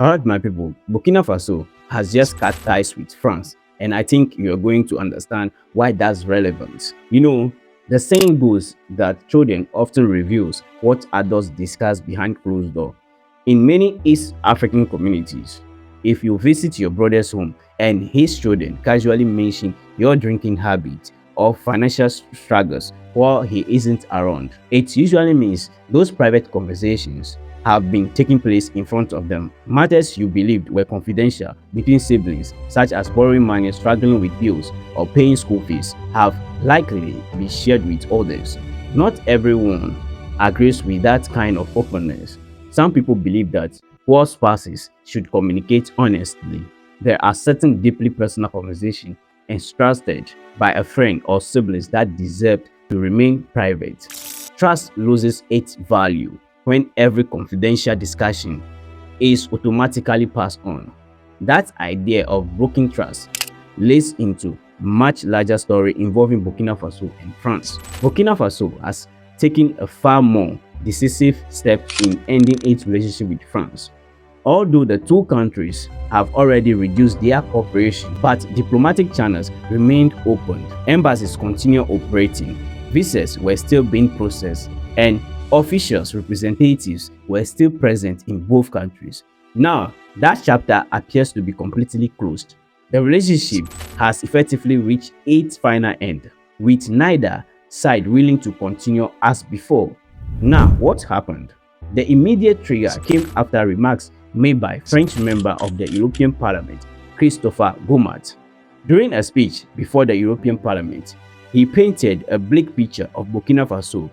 Alright, my people, Burkina Faso has just cut ties with France, and I think you're going to understand why that's relevant. The saying goes that children often reveals what adults discuss behind closed door. In many East African communities, if you visit your brother's home and his children casually mention your drinking habit or financial struggles while he isn't around, it usually means those private conversations have been taking place in front of them. Matters you believed were confidential between siblings, such as borrowing money, struggling with bills, or paying school fees, have likely been shared with others. Not everyone agrees with that kind of openness. Some people believe that poor spouses should communicate honestly. There are certain deeply personal conversations entrusted by a friend or siblings that deserve to remain private. Trust loses its value when every confidential discussion is automatically passed on. That idea of broken trust leads into much larger story involving Burkina Faso and France. Burkina Faso has taken a far more decisive step in ending its relationship with France. Although the two countries have already reduced their cooperation, but diplomatic channels remained open, embassies continued operating, visas were still being processed, and officials representatives were still present in both countries. Now, that chapter appears to be completely closed. The relationship has effectively reached its final end, with neither side willing to continue as before. Now, what happened? The immediate trigger came after remarks made by French member of the European Parliament, Christopher Gomat. During a speech before the European Parliament, he painted a bleak picture of Burkina Faso,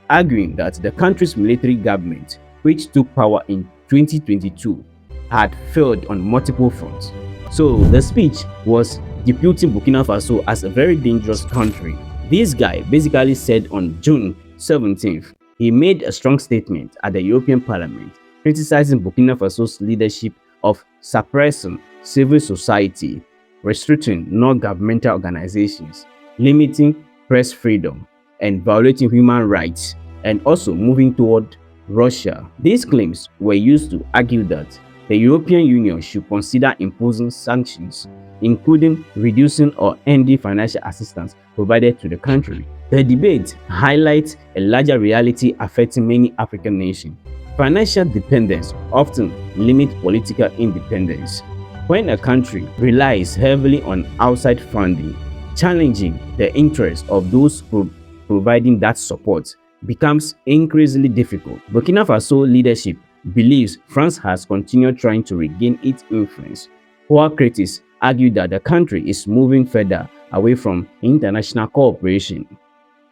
arguing that the country's military government, which took power in 2022, had failed on multiple fronts. So the speech was deputing Burkina Faso as a very dangerous country. This guy basically said on June 17th, he made a strong statement at the European Parliament criticizing Burkina Faso's leadership of suppressing civil society, restricting non-governmental organizations, limiting press freedom, and violating human rights, and also moving toward Russia. These claims were used to argue that the European Union should consider imposing sanctions, including reducing or ending financial assistance provided to the country. The debate highlights a larger reality affecting many African nations. Financial dependence often limits political independence. When a country relies heavily on outside funding, challenging the interests of those providing that support becomes increasingly difficult. Burkina Faso leadership believes France has continued trying to regain its influence, while critics argue that the country is moving further away from international cooperation.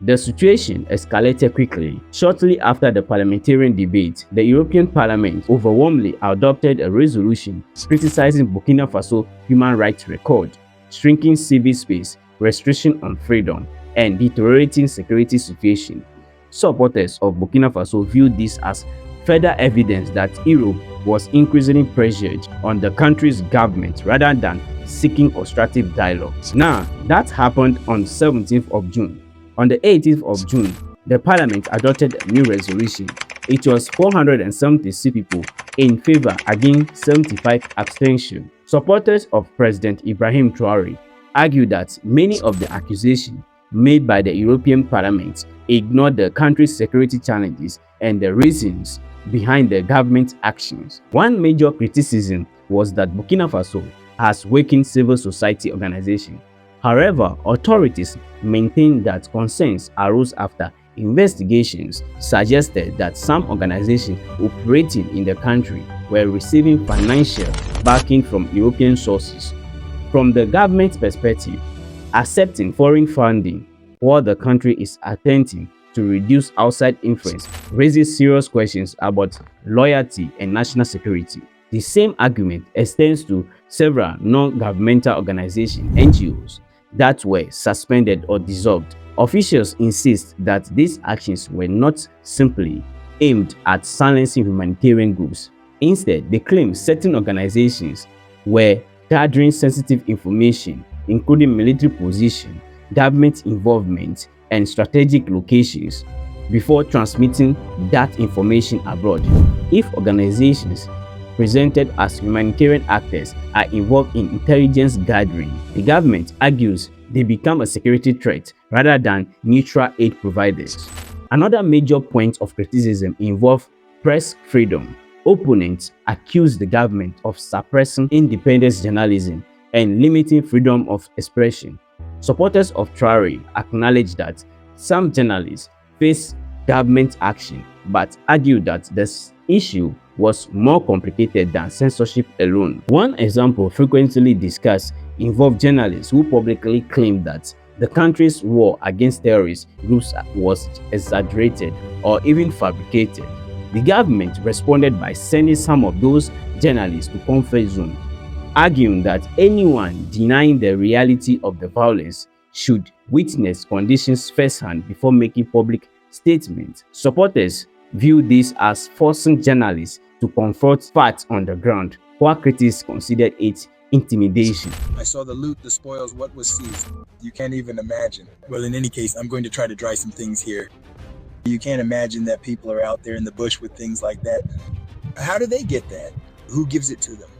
The situation escalated quickly. Shortly after the parliamentarian debate, the European Parliament overwhelmingly adopted a resolution criticizing Burkina Faso's human rights record, shrinking civil space, restriction on freedom, and deteriorating security situation. Supporters of Burkina Faso viewed this as further evidence that Europe was increasingly pressured on the country's government rather than seeking constructive dialogue. Now, that happened on 17th of June. On the 18th of June, the parliament adopted a new resolution. It was 476 people in favor against 75 abstention. Supporters of President Ibrahim Traoré argued that many of the accusations made by the European Parliament ignored the country's security challenges and the reasons behind the government's actions. One major criticism was that Burkina Faso has weakened civil society organizations. However, authorities maintained that concerns arose after investigations suggested that some organizations operating in the country were receiving financial backing from European sources. From the government's perspective, accepting foreign funding while the country is attempting to reduce outside influence raises serious questions about loyalty and national security. The same argument extends to several non-governmental organizations (NGOs) that were suspended or dissolved. Officials insist that these actions were not simply aimed at silencing humanitarian groups. Instead, they claim certain organizations were gathering sensitive information, including military position, government involvement, and strategic locations, before transmitting that information abroad. If organizations presented as humanitarian actors are involved in intelligence gathering. The government argues they become a security threat rather than neutral aid providers. Another major point of criticism involves press freedom. Opponents accuse the government of suppressing independent journalism and limiting freedom of expression. Supporters of Traoré acknowledge that some journalists face government action but argue that this issue was more complicated than censorship alone. One example frequently discussed involved journalists who publicly claimed that the country's war against terrorist groups was exaggerated or even fabricated. The government responded by sending some of those journalists to comfort zone, arguing that anyone denying the reality of the violence should witness conditions firsthand before making public statements. Supporters view this as forcing journalists to confront facts on the ground, while critics considered it intimidation. I saw the loot, the spoils, what was seized. You can't even imagine. Well, in any case, I'm going to try to dry some things here. You can't imagine that people are out there in the bush with things like that. How do they get that? Who gives it to them?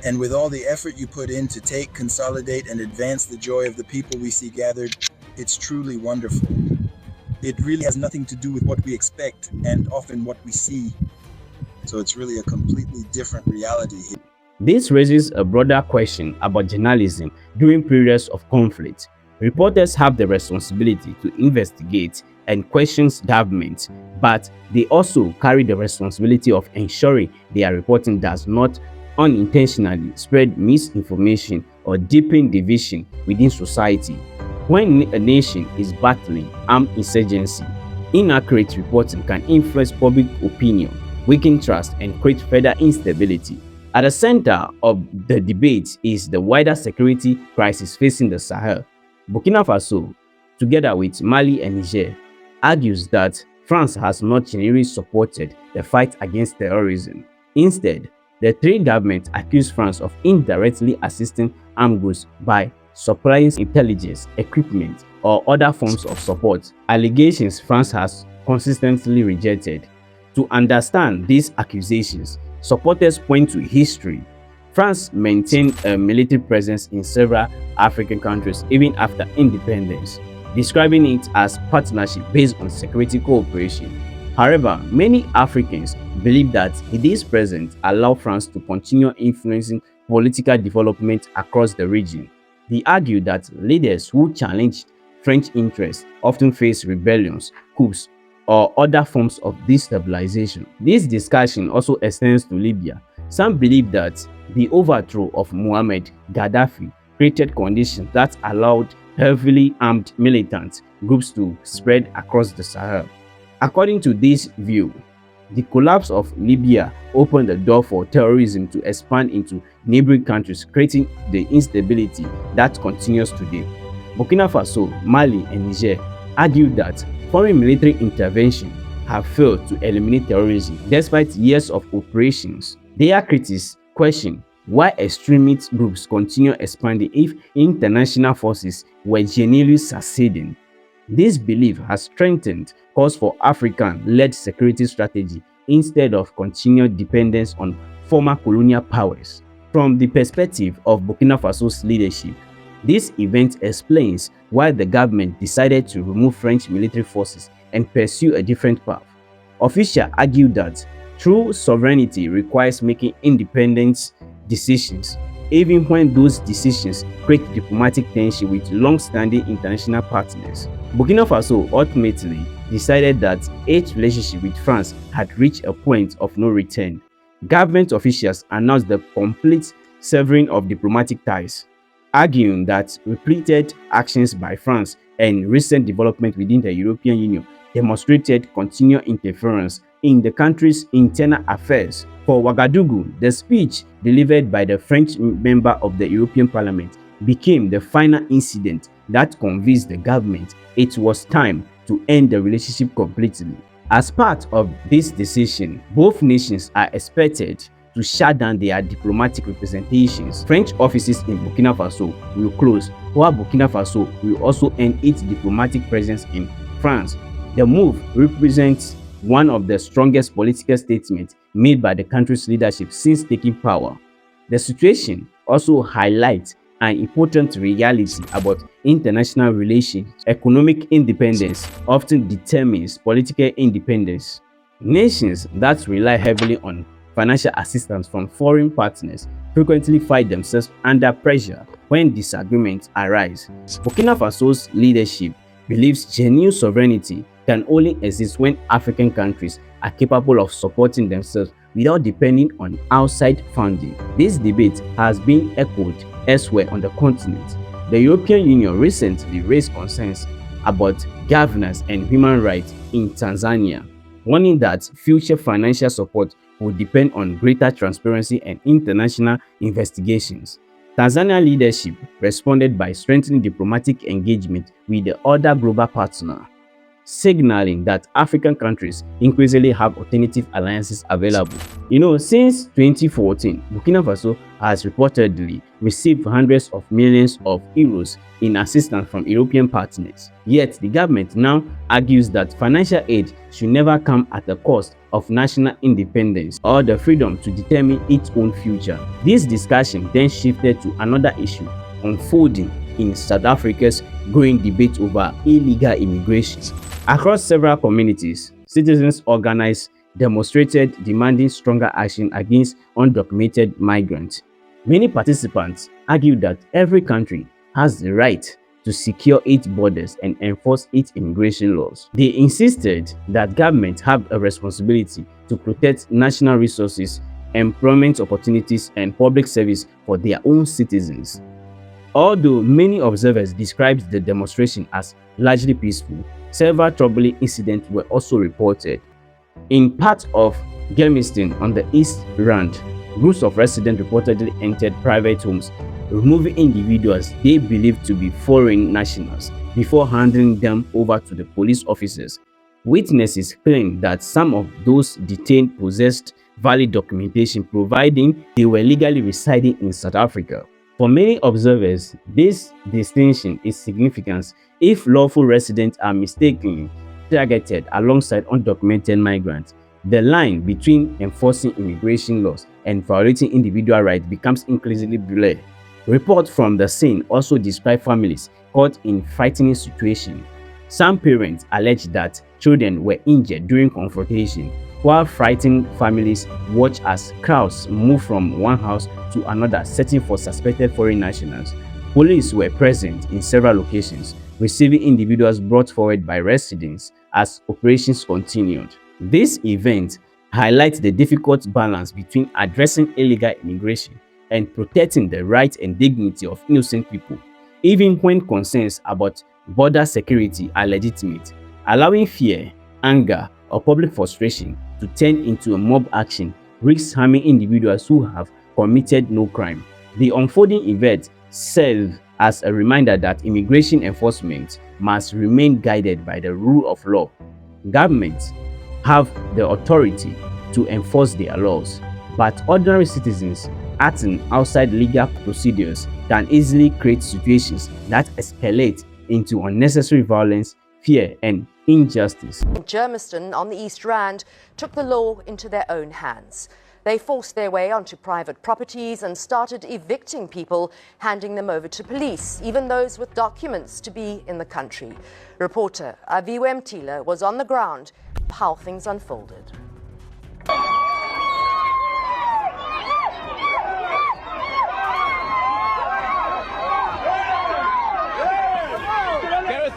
And with all the effort you put in to take, consolidate, and advance the joy of the people we see gathered, it's truly wonderful. It really has nothing to do with what we expect and often what we see. So it's really a completely different reality here. This raises a broader question about journalism during periods of conflict. Reporters have the responsibility to investigate and question government, but they also carry the responsibility of ensuring their reporting does not unintentionally spread misinformation or deepen division within society. When a nation is battling armed insurgency, inaccurate reporting can influence public opinion, weaken trust, and create further instability. At the center of the debate is the wider security crisis facing the Sahel. Burkina Faso, together with Mali and Niger, argues that France has not genuinely supported the fight against terrorism. Instead, the three governments accuse France of indirectly assisting armed groups by supplying intelligence, equipment, or other forms of support, allegations France has consistently rejected. To understand these accusations, supporters point to history. France maintained a military presence in several African countries even after independence, describing it as partnership based on security cooperation. However, many Africans believe that this presence allowed France to continue influencing political development across the region. They argue that leaders who challenged French interests often face rebellions, coups, or other forms of destabilization. This discussion also extends to Libya. Some believe that the overthrow of Muammar Gaddafi created conditions that allowed heavily armed militant groups to spread across the Sahel. According to this view, the collapse of Libya opened the door for terrorism to expand into neighboring countries, creating the instability that continues today. Burkina Faso, Mali, and Niger argue that foreign military intervention have failed to eliminate terrorism despite years of operations. Their critics question why extremist groups continue expanding if international forces were genuinely succeeding. This belief has strengthened calls for African-led security strategy instead of continued dependence on former colonial powers. From the perspective of Burkina Faso's leadership, this event explains why the government decided to remove French military forces and pursue a different path. Officials argue that true sovereignty requires making independent decisions, even when those decisions create diplomatic tension with long-standing international partners. Burkina Faso ultimately decided that its relationship with France had reached a point of no return. Government officials announced the complete severing of diplomatic ties, arguing that repeated actions by France and recent development within the European Union demonstrated continued interference in the country's internal affairs. For Ouagadougou, the speech delivered by the French member of the European Parliament became the final incident that convinced the government it was time to end the relationship completely. As part of this decision, both nations are expected to shut down their diplomatic representations. French offices in Burkina Faso will close, while Burkina Faso will also end its diplomatic presence in France. The move represents one of the strongest political statements made by the country's leadership since taking power. The situation also highlights an important reality about international relations. Economic independence often determines political independence. Nations that rely heavily on financial assistance from foreign partners frequently find themselves under pressure when disagreements arise. Burkina Faso's leadership believes genuine sovereignty can only exist when African countries are capable of supporting themselves without depending on outside funding. This debate has been echoed elsewhere on the continent. The European Union recently raised concerns about governance and human rights in Tanzania, warning that future financial support will depend on greater transparency and international investigations. Tanzania leadership responded by strengthening diplomatic engagement with the other global partner, signaling that African countries increasingly have alternative alliances available. Since 2014, Burkina Faso has reportedly received hundreds of millions of euros in assistance from European partners. Yet, the government now argues that financial aid should never come at the cost of national independence or the freedom to determine its own future. This discussion then shifted to another issue unfolding in South Africa's growing debate over illegal immigration. Across several communities, citizens organized, demonstrated, demanding stronger action against undocumented migrants. Many participants argued that every country has the right to secure its borders and enforce its immigration laws. They insisted that governments have a responsibility to protect national resources, employment opportunities, and public service for their own citizens. Although many observers described the demonstration as largely peaceful, several troubling incidents were also reported. In part of Germiston on the East Rand, groups of residents reportedly entered private homes, removing individuals they believed to be foreign nationals before handing them over to the police officers. Witnesses claimed that some of those detained possessed valid documentation providing they were legally residing in South Africa. For many observers, this distinction is significant if lawful residents are mistakenly targeted alongside undocumented migrants. The line between enforcing immigration laws and violating individual rights becomes increasingly blurred. Reports from the scene also describe families caught in frightening situations. Some parents allege that children were injured during confrontation, while frightened families watch as crowds move from one house to another searching for suspected foreign nationals. Police were present in several locations, receiving individuals brought forward by residents as operations continued. This event highlights the difficult balance between addressing illegal immigration and protecting the rights and dignity of innocent people, even when concerns about border security are legitimate. Allowing fear, anger, or public frustration to turn into a mob action risks harming individuals who have committed no crime. The unfolding event serves as a reminder that immigration enforcement must remain guided by the rule of law. Governments have the authority to enforce their laws, but ordinary citizens acting outside legal procedures can easily create situations that escalate into unnecessary violence, fear, and injustice. Germiston on the East Rand took the law into their own hands. They forced their way onto private properties and started evicting people, handing them over to police, even those with documents to be in the country. Reporter Aviwe Mtila was on the ground how things unfolded.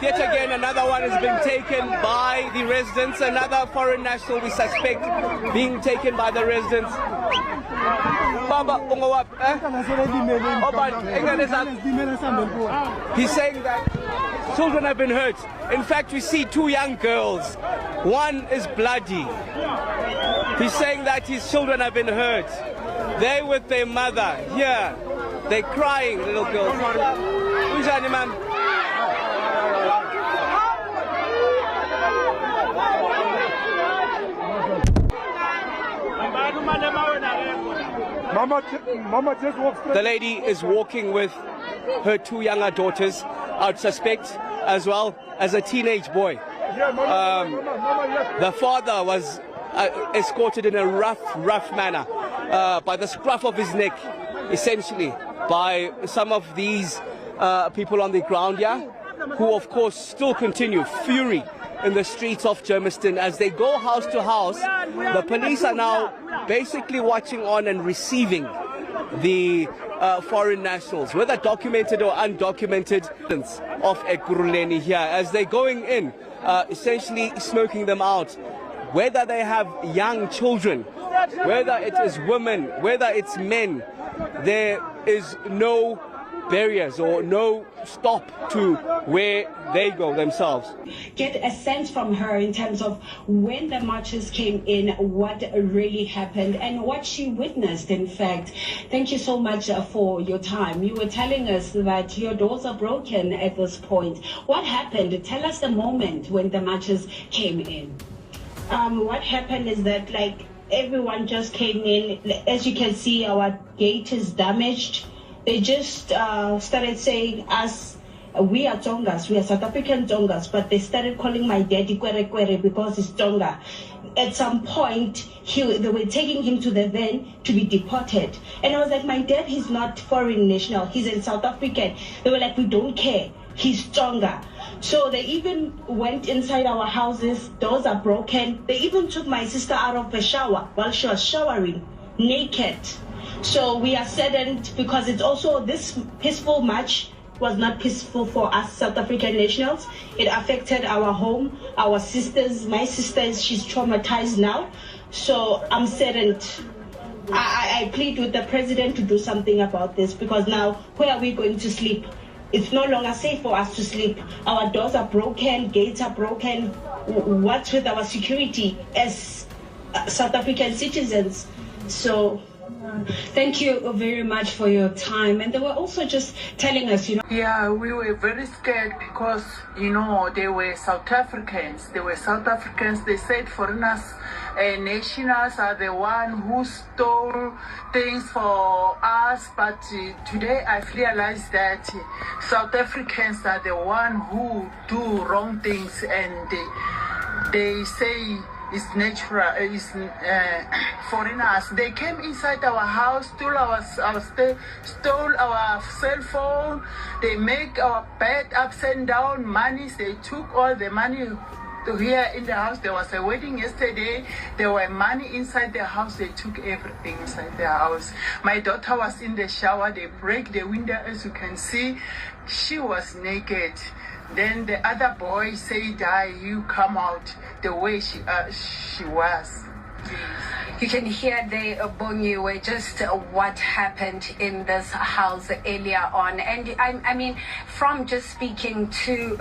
Yet again, another one has been taken by the residents. Another foreign national we suspect being taken by the residents. He's saying that children have been hurt. In fact, we see two young girls. One is bloody. He's saying that his children have been hurt. They with their mother. Here, they're crying, little girls. Who's that, man? The lady is walking with her two younger daughters, I'd suspect, as well as a teenage boy. The father was escorted in a rough manner by the scruff of his neck, essentially, by some of these people on the ground here, who of course still continue fury in the streets of Germiston as they go house to house. The police are now basically watching on and receiving the foreign nationals, whether documented or undocumented, of Ekurhuleni here, as they're going in, essentially smoking them out. Whether they have young children, whether it is women, whether it's men, there is no barriers or no stop to where they go themselves. Get a sense from her in terms of when the marches came in, what really happened and what she witnessed, in fact. Thank you so much for your time. You were telling us that your doors are broken at this point. What happened? Tell us the moment when the marches came in. What happened is that, like, everyone just came in. As you can see, our gate is damaged. They just started saying us, we are Tongas, we are South African Tongas, but they started calling my daddy Kwere Kwere because he's Tonga. At some point, they were taking him to the van to be deported. And I was like, my dad, he's not foreign national, he's in South African. They were like, we don't care, he's Tonga. So they even went inside our houses, doors are broken. They even took my sister out of the shower while she was showering, naked. So we are saddened because it's also, this peaceful march was not peaceful for us South African nationals. It affected our home, our sisters, my sister, she's traumatized now. So I'm saddened. I plead with the president to do something about this, because now where are we going to sleep? It's no longer safe for us to sleep. Our doors are broken, gates are broken. What's with our security as South African citizens? So thank you very much for your time. And they were also just telling us, Yeah, we were very scared because, they were South Africans. They said foreigners and nationals are the one who stole things for us. But today I've realized that South Africans are the one who do wrong things, and they say it's natural, it's foreigners. They came inside our house, stole our cell phone. They make our bed upside down, money. They took all the money to here in the house. There was a wedding yesterday. There were money inside the house. They took everything inside the house. My daughter was in the shower. They break the window, as you can see. She was naked. Then the other boy said, you come out the way she was. You can hear the Bongi were just what happened in this house earlier on. And I mean, from just speaking to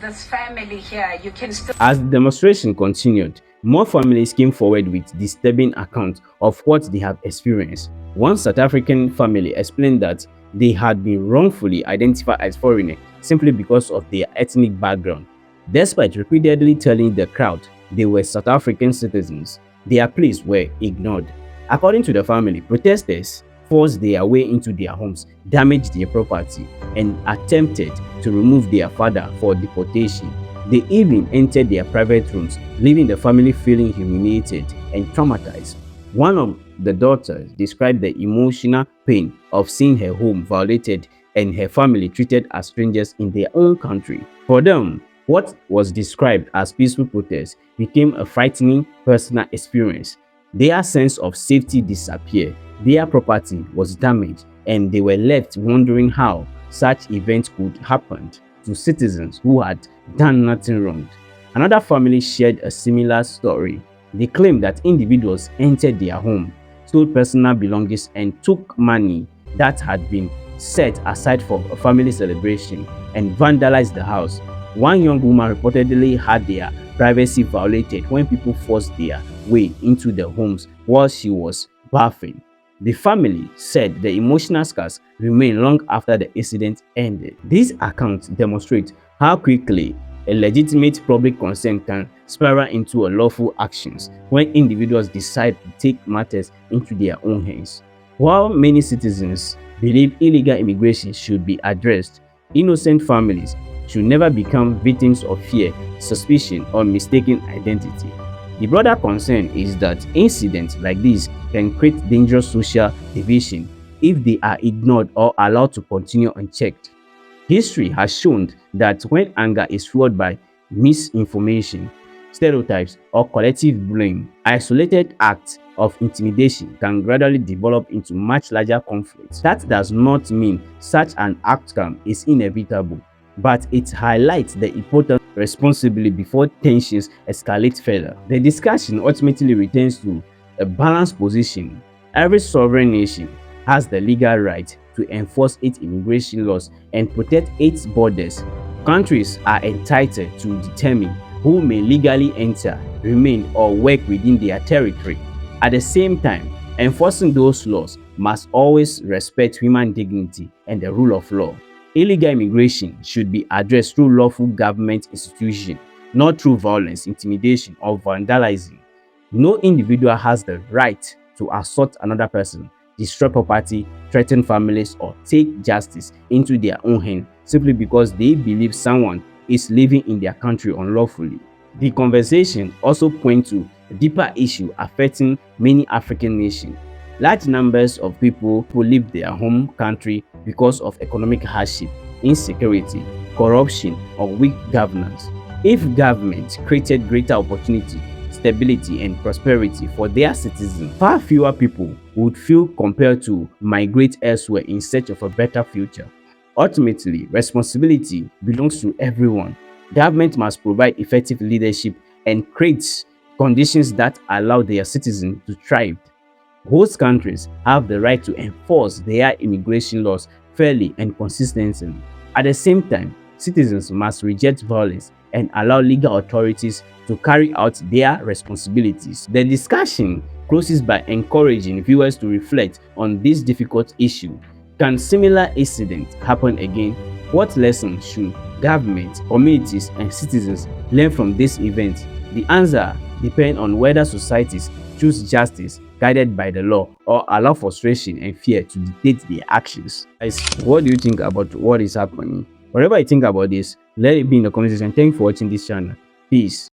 this family here, you can still... As the demonstration continued, more families came forward with disturbing accounts of what they have experienced. One South African family explained that they had been wrongfully identified as foreigners simply because of their ethnic background. Despite repeatedly telling the crowd they were South African citizens, their pleas were ignored. According to the family, protesters forced their way into their homes, damaged their property, and attempted to remove their father for deportation. They even entered their private rooms, leaving the family feeling humiliated and traumatized. One of the daughters described the emotional pain of seeing her home violated and her family treated as strangers in their own country. For them, what was described as peaceful protest became a frightening personal experience. Their sense of safety disappeared, their property was damaged, and they were left wondering how such events could happen to citizens who had done nothing wrong. Another family shared a similar story. They claimed that individuals entered their home, stole personal belongings, and took money that had been set aside for a family celebration and vandalized the house. One young woman reportedly had their privacy violated when people forced their way into the homes while she was bathing. The family said the emotional scars remained long after the incident ended. These accounts demonstrate how quickly a legitimate public concern can spiral into lawful actions when individuals decide to take matters into their own hands. While many citizens believe illegal immigration should be addressed, innocent families should never become victims of fear, suspicion, or mistaken identity. The broader concern is that incidents like this can create dangerous social division if they are ignored or allowed to continue unchecked. History has shown that when anger is fueled by misinformation, stereotypes, or collective blame, isolated acts of intimidation can gradually develop into much larger conflicts. That does not mean such an outcome is inevitable, but it highlights the importance of responsibility before tensions escalate further. The discussion ultimately returns to a balanced position. Every sovereign nation has the legal right to enforce its immigration laws and protect its borders. Countries are entitled to determine who may legally enter, remain, or work within their territory. At the same time, enforcing those laws must always respect human dignity and the rule of law. Illegal immigration should be addressed through lawful government institutions, not through violence, intimidation, or vandalism. No individual has the right to assault another person, destroy property, threaten families, or take justice into their own hands simply because they believe someone is living in their country unlawfully. The conversation also points to a deeper issue affecting many African nations. Large numbers of people who leave their home country because of economic hardship, insecurity, corruption, or weak governance. If governments created greater opportunity, stability, and prosperity for their citizens, far fewer people would feel compelled to migrate elsewhere in search of a better future. Ultimately, responsibility belongs to everyone. Government must provide effective leadership and create conditions that allow their citizens to thrive. Host countries have the right to enforce their immigration laws fairly and consistently. At the same time, citizens must reject violence and allow legal authorities to carry out their responsibilities. The discussion closes by encouraging viewers to reflect on this difficult issue. Can similar incidents happen again? What lessons should governments, communities, and citizens learn from this event? The answer depends on whether societies choose justice guided by the law or allow frustration and fear to dictate their actions. Guys, what do you think about what is happening? Whatever you think about this, let it be in the comment section. Thank you for watching this channel. Peace.